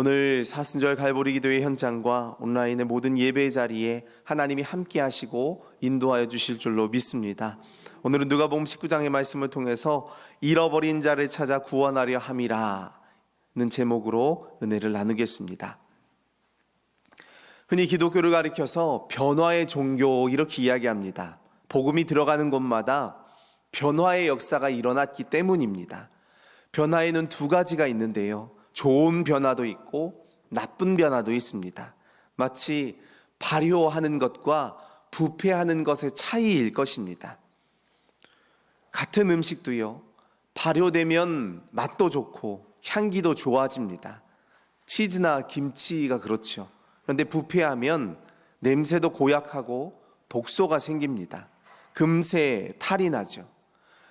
오늘 사순절 갈보리 기도회 현장과 온라인의 모든 예배 자리에 하나님이 함께 하시고 인도하여 주실 줄로 믿습니다. 오늘은 누가복음 19장의 말씀을 통해서 잃어버린 자를 찾아 구원하려 함이라는 제목으로 은혜를 나누겠습니다. 흔히 기독교를 가리켜서 변화의 종교 이렇게 이야기합니다. 복음이 들어가는 곳마다 변화의 역사가 일어났기 때문입니다. 변화에는 두 가지가 있는데요, 좋은 변화도 있고 나쁜 변화도 있습니다. 마치 발효하는 것과 부패하는 것의 차이일 것입니다. 같은 음식도요, 발효되면 맛도 좋고 향기도 좋아집니다. 치즈나 김치가 그렇죠. 그런데 부패하면 냄새도 고약하고 독소가 생깁니다. 금세 탈이 나죠.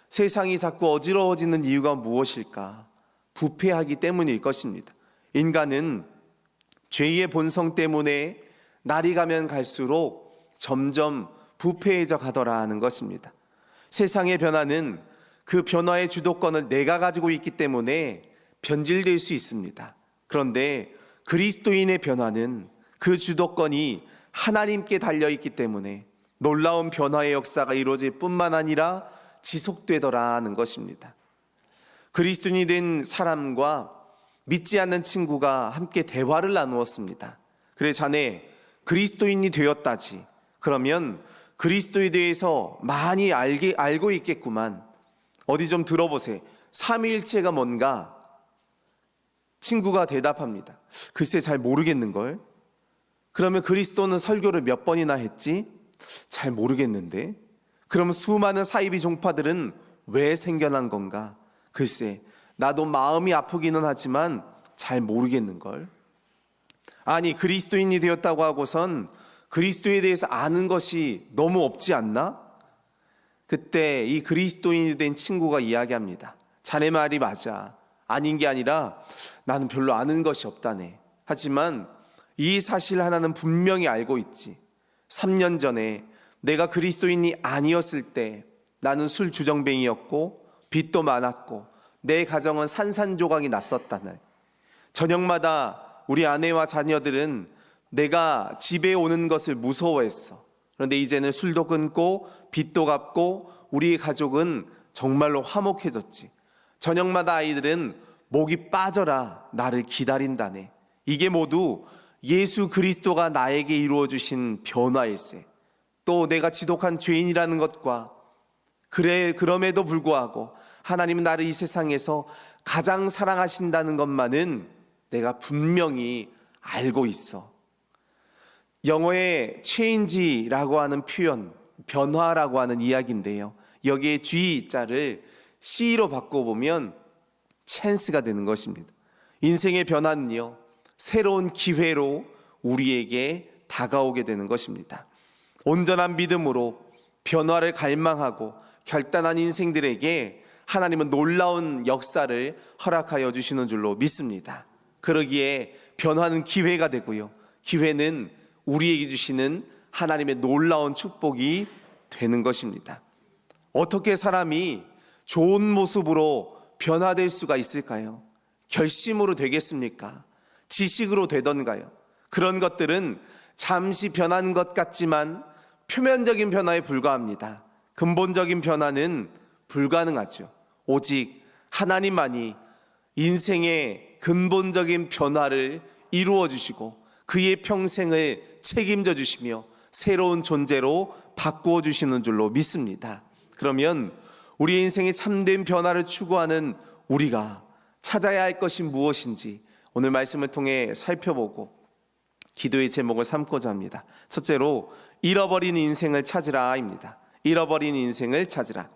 세상이 자꾸 어지러워지는 이유가 무엇일까? 부패하기 때문일 것입니다. 인간은 죄의 본성 때문에 날이 가면 갈수록 점점 부패해져 가더라는 것입니다. 세상의 변화는 그 변화의 주도권을 내가 가지고 있기 때문에 변질될 수 있습니다. 그런데 그리스도인의 변화는 그 주도권이 하나님께 달려있기 때문에 놀라운 변화의 역사가 이루어질 뿐만 아니라 지속되더라는 것입니다. 그리스도인이 된 사람과 믿지 않는 친구가 함께 대화를 나누었습니다. 그래, 자네 그리스도인이 되었다지. 그러면 그리스도에 대해서 많이 알고 있겠구만. 어디 좀 들어보세요. 삼위일체가 뭔가? 친구가 대답합니다. 글쎄 잘 모르겠는걸. 그러면 그리스도는 설교를 몇 번이나 했지? 잘 모르겠는데. 그러면 수많은 사이비 종파들은 왜 생겨난 건가? 글쎄 나도 마음이 아프기는 하지만 잘 모르겠는걸. 아니, 그리스도인이 되었다고 하고선 그리스도에 대해서 아는 것이 너무 없지 않나? 그때 이 그리스도인이 된 친구가 이야기합니다. 자네 말이 맞아. 아닌 게 아니라 나는 별로 아는 것이 없다네. 하지만 이 사실 하나는 분명히 알고 있지. 3년 전에 내가 그리스도인이 아니었을 때 나는 술 주정뱅이였고 빚도 많았고 내 가정은 산산조각이 났었다네. 저녁마다 우리 아내와 자녀들은 내가 집에 오는 것을 무서워했어. 그런데 이제는 술도 끊고 빚도 갚고 우리 가족은 정말로 화목해졌지. 저녁마다 아이들은 목이 빠져라 나를 기다린다네. 이게 모두 예수 그리스도가 나에게 이루어주신 변화일세. 또 내가 지독한 죄인이라는 것과 그럼에도 불구하고 하나님은 나를 이 세상에서 가장 사랑하신다는 것만은 내가 분명히 알고 있어. 영어의 change라고 하는 표현, 변화라고 하는 이야기인데요, 여기에 G자를 C로 바꿔보면 chance가 되는 것입니다. 인생의 변화는요, 새로운 기회로 우리에게 다가오게 되는 것입니다. 온전한 믿음으로 변화를 갈망하고 결단한 인생들에게 하나님은 놀라운 역사를 허락하여 주시는 줄로 믿습니다. 그러기에 변화는 기회가 되고요, 기회는 우리에게 주시는 하나님의 놀라운 축복이 되는 것입니다. 어떻게 사람이 좋은 모습으로 변화될 수가 있을까요? 결심으로 되겠습니까? 지식으로 되던가요? 그런 것들은 잠시 변한 것 같지만 표면적인 변화에 불과합니다. 근본적인 변화는 불가능하죠. 오직 하나님만이 인생의 근본적인 변화를 이루어 주시고 그의 평생을 책임져 주시며 새로운 존재로 바꾸어 주시는 줄로 믿습니다. 그러면 우리 인생의 참된 변화를 추구하는 우리가 찾아야 할 것이 무엇인지 오늘 말씀을 통해 살펴보고 기도의 제목을 삼고자 합니다. 첫째로 잃어버린 인생을 찾으라입니다. 잃어버린 인생을 찾으라.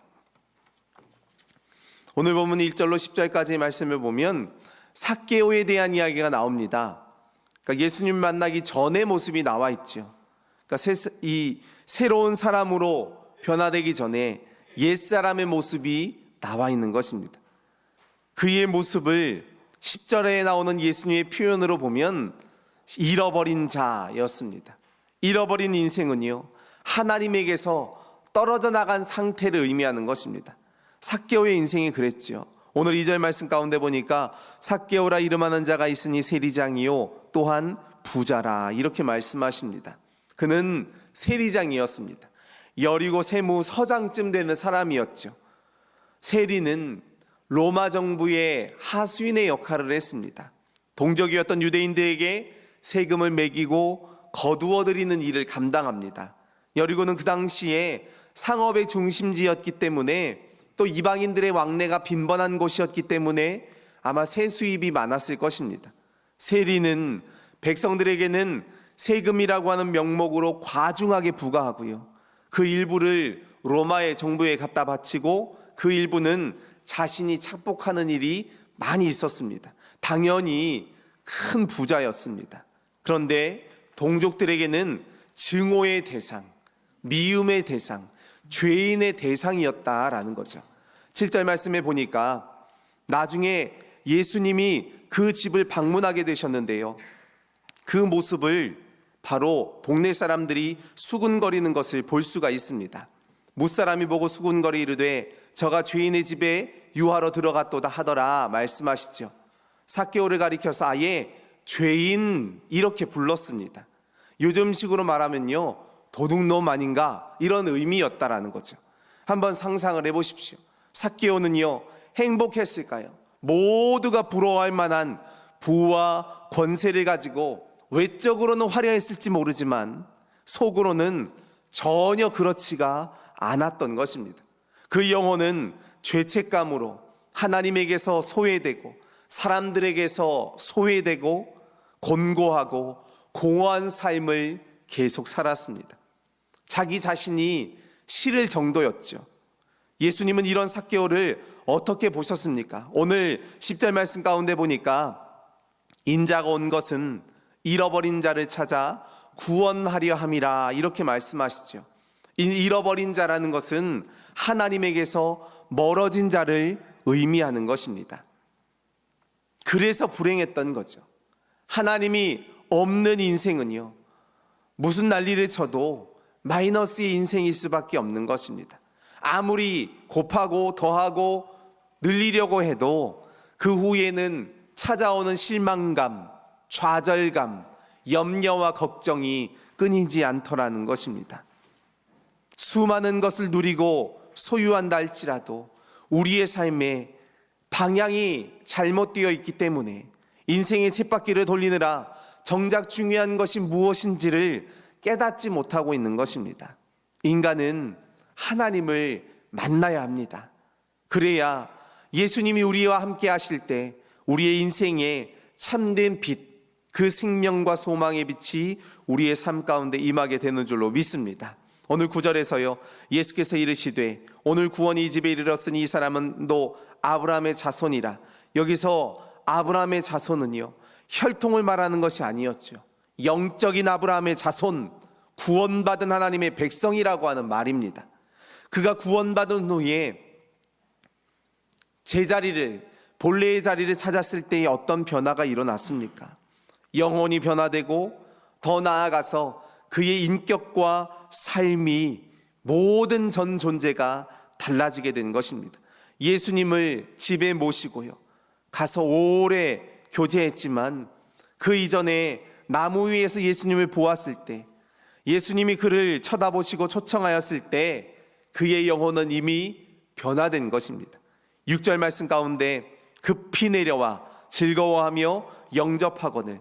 오늘 본문 1절로 10절까지의 말씀을 보면 삭개오에 대한 이야기가 나옵니다. 그러니까 예수님 만나기 전의 모습이 나와 있죠. 그러니까 이 새로운 사람으로 변화되기 전에 옛사람의 모습이 나와 있는 것입니다. 그의 모습을 10절에 나오는 예수님의 표현으로 보면 잃어버린 자였습니다. 잃어버린 인생은요, 하나님에게서 떨어져 나간 상태를 의미하는 것입니다. 삭개오의 인생이 그랬죠. 오늘 2절 말씀 가운데 보니까 삭개오라 이름하는 자가 있으니 세리장이요 또한 부자라 이렇게 말씀하십니다. 그는 세리장이었습니다. 여리고 세무 서장쯤 되는 사람이었죠. 세리는 로마 정부의 하수인의 역할을 했습니다. 동족이었던 유대인들에게 세금을 매기고 거두어 들이는 일을 감당합니다. 여리고는 그 당시에 상업의 중심지였기 때문에 또 이방인들의 왕래가 빈번한 곳이었기 때문에 아마 세수입이 많았을 것입니다. 세리는 백성들에게는 세금이라고 하는 명목으로 과중하게 부과하고요, 그 일부를 로마의 정부에 갖다 바치고 그 일부는 자신이 착복하는 일이 많이 있었습니다. 당연히 큰 부자였습니다. 그런데 동족들에게는 증오의 대상, 미움의 대상, 죄인의 대상이었다라는 거죠. 7절 말씀에 보니까 나중에 예수님이 그 집을 방문하게 되셨는데요, 그 모습을 바로 동네 사람들이 수군거리는 것을 볼 수가 있습니다. 무사람이 보고 수군거리 이르되 저가 죄인의 집에 유하러 들어갔도다 하더라 말씀하시죠. 삭개오를 가리켜서 아예 죄인 이렇게 불렀습니다. 요즘식으로 말하면요, 도둑놈 아닌가 이런 의미였다라는 거죠. 한번 상상을 해보십시오. 삭개오는요 행복했을까요? 모두가 부러워할 만한 부와 권세를 가지고 외적으로는 화려했을지 모르지만 속으로는 전혀 그렇지가 않았던 것입니다. 그 영혼은 죄책감으로 하나님에게서 소외되고 사람들에게서 소외되고 곤고하고 공허한 삶을 계속 살았습니다. 자기 자신이 싫을 정도였죠. 예수님은 이런 삭개오를 어떻게 보셨습니까? 오늘 10절 말씀 가운데 보니까 인자가 온 것은 잃어버린 자를 찾아 구원하려 함이라 이렇게 말씀하시죠. 잃어버린 자라는 것은 하나님에게서 멀어진 자를 의미하는 것입니다. 그래서 불행했던 거죠. 하나님이 없는 인생은요, 무슨 난리를 쳐도 마이너스의 인생일 수밖에 없는 것입니다. 아무리 곱하고 더하고 늘리려고 해도 그 후에는 찾아오는 실망감, 좌절감, 염려와 걱정이 끊이지 않더라는 것입니다. 수많은 것을 누리고 소유한다 할지라도 우리의 삶에 방향이 잘못되어 있기 때문에 인생의 쳇바퀴를 돌리느라 정작 중요한 것이 무엇인지를 깨닫지 못하고 있는 것입니다. 인간은 하나님을 만나야 합니다. 그래야 예수님이 우리와 함께 하실 때 우리의 인생에 참된 빛, 그 생명과 소망의 빛이 우리의 삶 가운데 임하게 되는 줄로 믿습니다. 오늘 9절에서요 예수께서 이르시되 오늘 구원이 이 집에 이르렀으니 이 사람은 또 아브라함의 자손이라. 여기서 아브라함의 자손은요 혈통을 말하는 것이 아니었죠. 영적인 아브라함의 자손, 구원받은 하나님의 백성이라고 하는 말입니다. 그가 구원받은 후에 제자리를, 본래의 자리를 찾았을 때에 어떤 변화가 일어났습니까? 영혼이 변화되고 더 나아가서 그의 인격과 삶이 모든 전 존재가 달라지게 된 것입니다. 예수님을 집에 모시고요 가서 오래 교제했지만 그 이전에 나무 위에서 예수님을 보았을 때, 예수님이 그를 쳐다보시고 초청하였을 때 그의 영혼은 이미 변화된 것입니다. 6절 말씀 가운데 급히 내려와 즐거워하며 영접하거늘.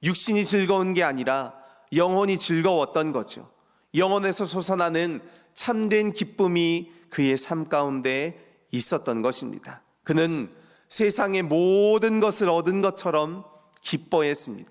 육신이 즐거운 게 아니라 영혼이 즐거웠던 거죠. 영혼에서 솟아나는 참된 기쁨이 그의 삶 가운데 있었던 것입니다. 그는 세상의 모든 것을 얻은 것처럼 기뻐했습니다.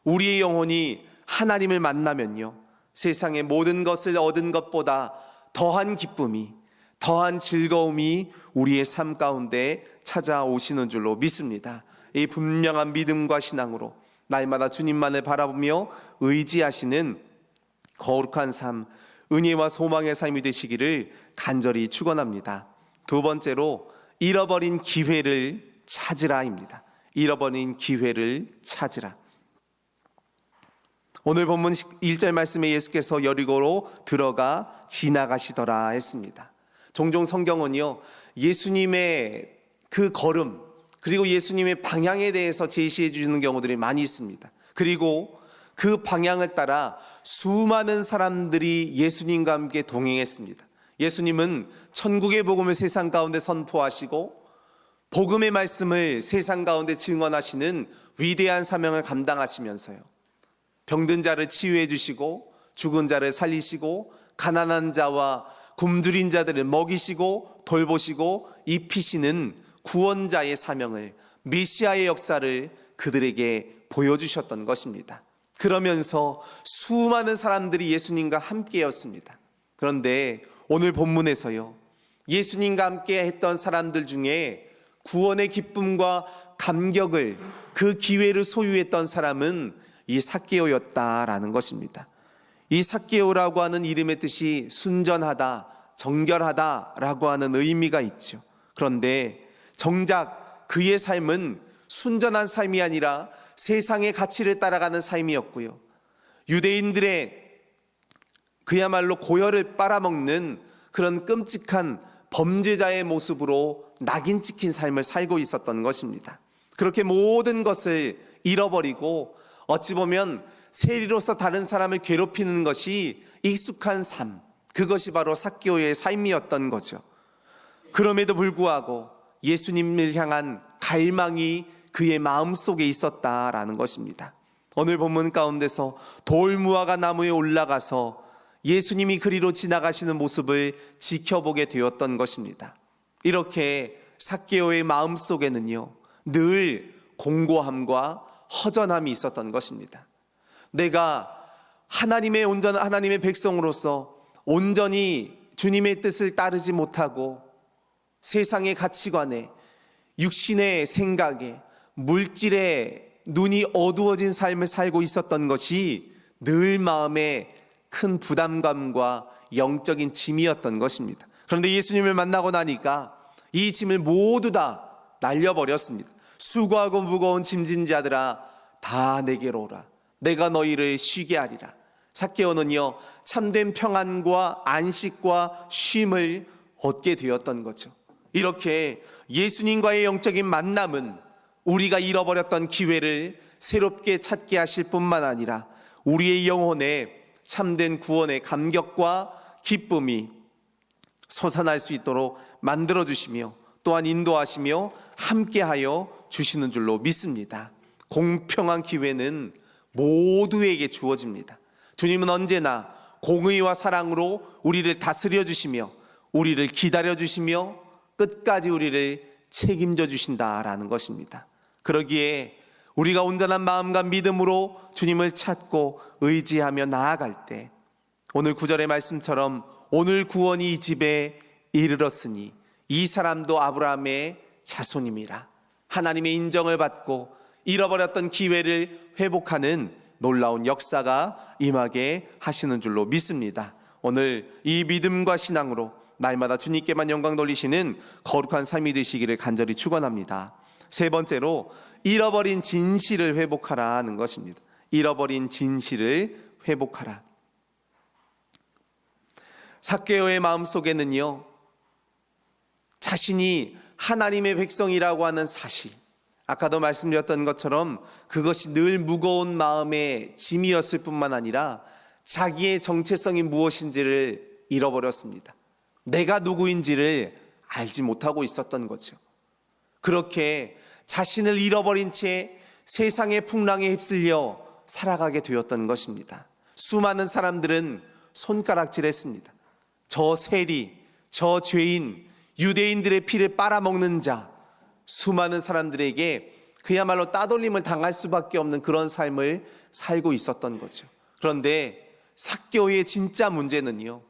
우리의 영혼이 하나님을 만나면요 세상의 모든 것을 얻은 것보다 더한 기쁨이, 더한 즐거움이 우리의 삶 가운데 찾아오시는 줄로 믿습니다. 이 분명한 믿음과 신앙으로 날마다 주님만을 바라보며 의지하시는 거룩한 삶, 은혜와 소망의 삶이 되시기를 간절히 축원합니다. 두 번째로 잃어버린 기회를 찾으라입니다. 잃어버린 기회를 찾으라. 오늘 본문 1절 말씀에 예수께서 여리고로 들어가 지나가시더라 했습니다. 종종 성경은요 예수님의 그 걸음, 그리고 예수님의 방향에 대해서 제시해 주는 경우들이 많이 있습니다. 그리고 그 방향을 따라 수많은 사람들이 예수님과 함께 동행했습니다. 예수님은 천국의 복음을 세상 가운데 선포하시고 복음의 말씀을 세상 가운데 증언하시는 위대한 사명을 감당하시면서요, 병든 자를 치유해 주시고 죽은 자를 살리시고 가난한 자와 굶주린 자들을 먹이시고 돌보시고 입히시는 구원자의 사명을, 메시아의 역사를 그들에게 보여주셨던 것입니다. 그러면서 수많은 사람들이 예수님과 함께였습니다. 그런데 오늘 본문에서요, 예수님과 함께 했던 사람들 중에 구원의 기쁨과 감격을, 그 기회를 소유했던 사람은 이 삭개오였다라는 것입니다. 이 삭개오라고 하는 이름의 뜻이 순전하다, 정결하다라고 하는 의미가 있죠. 그런데 정작 그의 삶은 순전한 삶이 아니라 세상의 가치를 따라가는 삶이었고요, 유대인들의 그야말로 고혈을 빨아먹는 그런 끔찍한 범죄자의 모습으로 낙인 찍힌 삶을 살고 있었던 것입니다. 그렇게 모든 것을 잃어버리고 어찌 보면 세리로서 다른 사람을 괴롭히는 것이 익숙한 삶, 그것이 바로 삭개오의 삶이었던 거죠. 그럼에도 불구하고 예수님을 향한 갈망이 그의 마음속에 있었다라는 것입니다. 오늘 본문 가운데서 돌무화과 나무에 올라가서 예수님이 그리로 지나가시는 모습을 지켜보게 되었던 것입니다. 이렇게 삭개오의 마음속에는요, 늘 공고함과 허전함이 있었던 것입니다. 내가 하나님의 백성으로서 온전히 주님의 뜻을 따르지 못하고 세상의 가치관에, 육신의 생각에, 물질에 눈이 어두워진 삶을 살고 있었던 것이 늘 마음에 큰 부담감과 영적인 짐이었던 것입니다. 그런데 예수님을 만나고 나니까 이 짐을 모두 다 날려버렸습니다. 수고하고 무거운 짐진 자들아, 다 내게로 오라. 내가 너희를 쉬게 하리라. 삭개오는요, 참된 평안과 안식과 쉼을 얻게 되었던 거죠. 이렇게 예수님과의 영적인 만남은 우리가 잃어버렸던 기회를 새롭게 찾게 하실 뿐만 아니라 우리의 영혼에 참된 구원의 감격과 기쁨이 솟아날 수 있도록 만들어주시며 또한 인도하시며 함께하여 주시는 줄로 믿습니다. 공평한 기회는 모두에게 주어집니다. 주님은 언제나 공의와 사랑으로 우리를 다스려 주시며 우리를 기다려 주시며 끝까지 우리를 책임져 주신다라는 것입니다. 그러기에 우리가 온전한 마음과 믿음으로 주님을 찾고 의지하며 나아갈 때 오늘 9절의 말씀처럼 오늘 구원이 이 집에 이르렀으니 이 사람도 아브라함의 자손임이라, 하나님의 인정을 받고 잃어버렸던 기회를 회복하는 놀라운 역사가 임하게 하시는 줄로 믿습니다. 오늘 이 믿음과 신앙으로 날마다 주님께만 영광 돌리시는 거룩한 삶이 되시기를 간절히 축원합니다. 세 번째로 잃어버린 진실을 회복하라 하는 것입니다. 잃어버린 진실을 회복하라. 삭개오의 마음속에는요, 자신이 하나님의 백성이라고 하는 사실, 아까도 말씀드렸던 것처럼 그것이 늘 무거운 마음의 짐이었을 뿐만 아니라 자기의 정체성이 무엇인지를 잃어버렸습니다. 내가 누구인지를 알지 못하고 있었던 거죠. 그렇게 자신을 잃어버린 채 세상의 풍랑에 휩쓸려 살아가게 되었던 것입니다. 수많은 사람들은 손가락질했습니다. 저 세리, 저 죄인, 유대인들의 피를 빨아먹는 자, 수많은 사람들에게 그야말로 따돌림을 당할 수밖에 없는 그런 삶을 살고 있었던 거죠. 그런데 삭개오의 진짜 문제는요,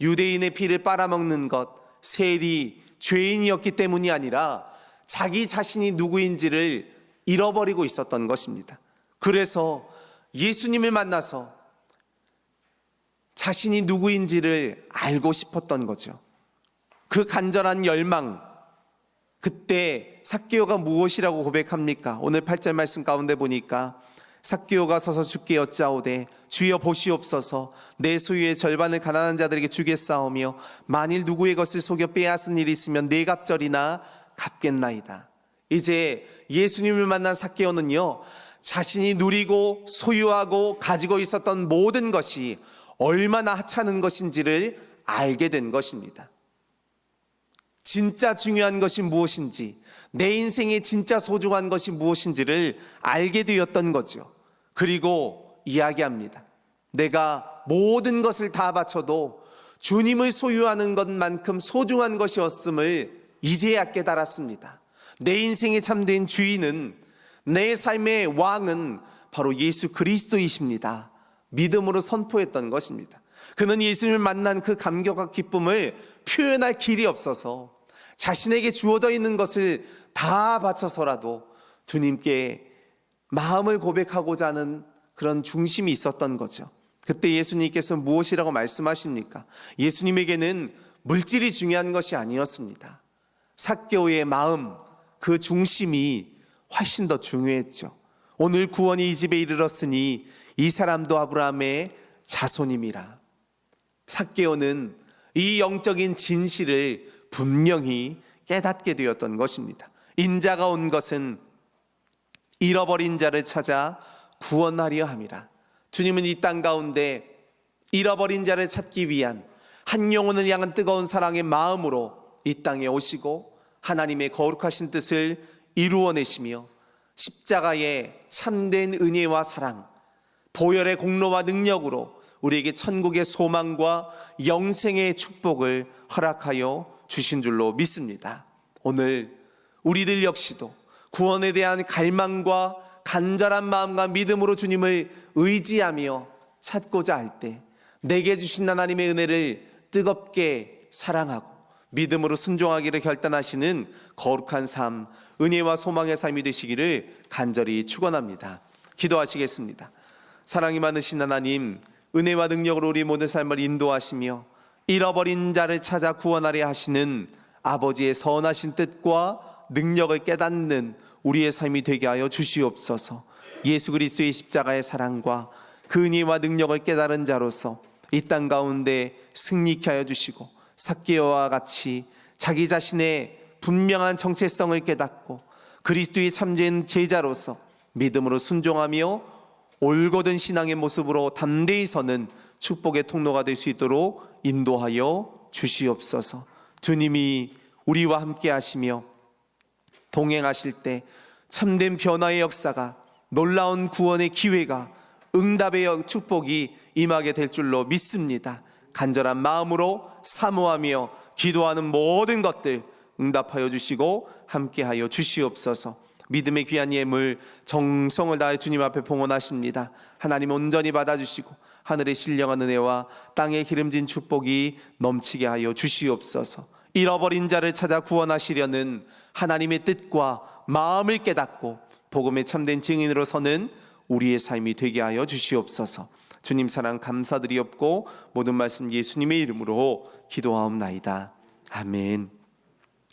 유대인의 피를 빨아먹는 것, 세리, 죄인이었기 때문이 아니라 자기 자신이 누구인지를 잃어버리고 있었던 것입니다. 그래서 예수님을 만나서 자신이 누구인지를 알고 싶었던 거죠. 그 간절한 열망, 그때 삭개오가 무엇이라고 고백합니까? 오늘 8절 말씀 가운데 보니까 삭개오가 서서 주께 여짜오되 주여 보시옵소서, 내 소유의 절반을 가난한 자들에게 주겠사오며 만일 누구의 것을 속여 빼앗은 일이 있으면 네 갑절이나 갚겠나이다. 이제 예수님을 만난 삭개오는요, 자신이 누리고 소유하고 가지고 있었던 모든 것이 얼마나 하찮은 것인지를 알게 된 것입니다. 진짜 중요한 것이 무엇인지, 내 인생에 진짜 소중한 것이 무엇인지를 알게 되었던 거죠. 그리고 이야기합니다. 내가 모든 것을 다 바쳐도 주님을 소유하는 것만큼 소중한 것이었음을 이제야 깨달았습니다. 내 인생의 참된 주인은, 내 삶의 왕은 바로 예수 그리스도이십니다. 믿음으로 선포했던 것입니다. 그는 예수님을 만난 그 감격과 기쁨을 표현할 길이 없어서 자신에게 주어져 있는 것을 다 바쳐서라도 주님께 마음을 고백하고자 하는 그런 중심이 있었던 거죠. 그때 예수님께서 무엇이라고 말씀하십니까? 예수님에게는 물질이 중요한 것이 아니었습니다. 삭개오의 마음, 그 중심이 훨씬 더 중요했죠. 오늘 구원이 이 집에 이르렀으니 이 사람도 아브라함의 자손임이라. 삭개오는 이 영적인 진실을 분명히 깨닫게 되었던 것입니다. 인자가 온 것은 잃어버린 자를 찾아 구원하려 함이라. 주님은 이 땅 가운데 잃어버린 자를 찾기 위한 한 영혼을 향한 뜨거운 사랑의 마음으로 이 땅에 오시고 하나님의 거룩하신 뜻을 이루어내시며 십자가의 참된 은혜와 사랑, 보혈의 공로와 능력으로 우리에게 천국의 소망과 영생의 축복을 허락하여 주신 줄로 믿습니다. 오늘 우리들 역시도 구원에 대한 갈망과 간절한 마음과 믿음으로 주님을 의지하며 찾고자 할 때 내게 주신 하나님의 은혜를 뜨겁게 사랑하고 믿음으로 순종하기를 결단하시는 거룩한 삶, 은혜와 소망의 삶이 되시기를 간절히 축원합니다. 기도하시겠습니다. 사랑이 많으신 하나님, 은혜와 능력으로 우리 모든 삶을 인도하시며 잃어버린 자를 찾아 구원하려 하시는 아버지의 선하신 뜻과 능력을 깨닫는 우리의 삶이 되게 하여 주시옵소서. 예수 그리스도의 십자가의 사랑과 그 은혜와 능력을 깨달은 자로서 이 땅 가운데 승리케 하여 주시고 삭개오와 같이 자기 자신의 분명한 정체성을 깨닫고 그리스도의 참된 제자로서 믿음으로 순종하며 올곧은 신앙의 모습으로 담대히 서는 축복의 통로가 될 수 있도록 인도하여 주시옵소서. 주님이 우리와 함께 하시며 동행하실 때 참된 변화의 역사가, 놀라운 구원의 기회가, 응답의 축복이 임하게 될 줄로 믿습니다. 간절한 마음으로 사모하며 기도하는 모든 것들 응답하여 주시고 함께하여 주시옵소서. 믿음의 귀한 예물 정성을 다해 주님 앞에 봉헌하십니다. 하나님 온전히 받아주시고 하늘의 신령한 은혜와 땅의 기름진 축복이 넘치게 하여 주시옵소서. 잃어버린 자를 찾아 구원하시려는 하나님의 뜻과 마음을 깨닫고 복음의 참된 증인으로 서는 우리의 삶이 되게 하여 주시옵소서. 주님 사랑 감사드리옵고 모든 말씀 예수님의 이름으로 기도하옵나이다. 아멘.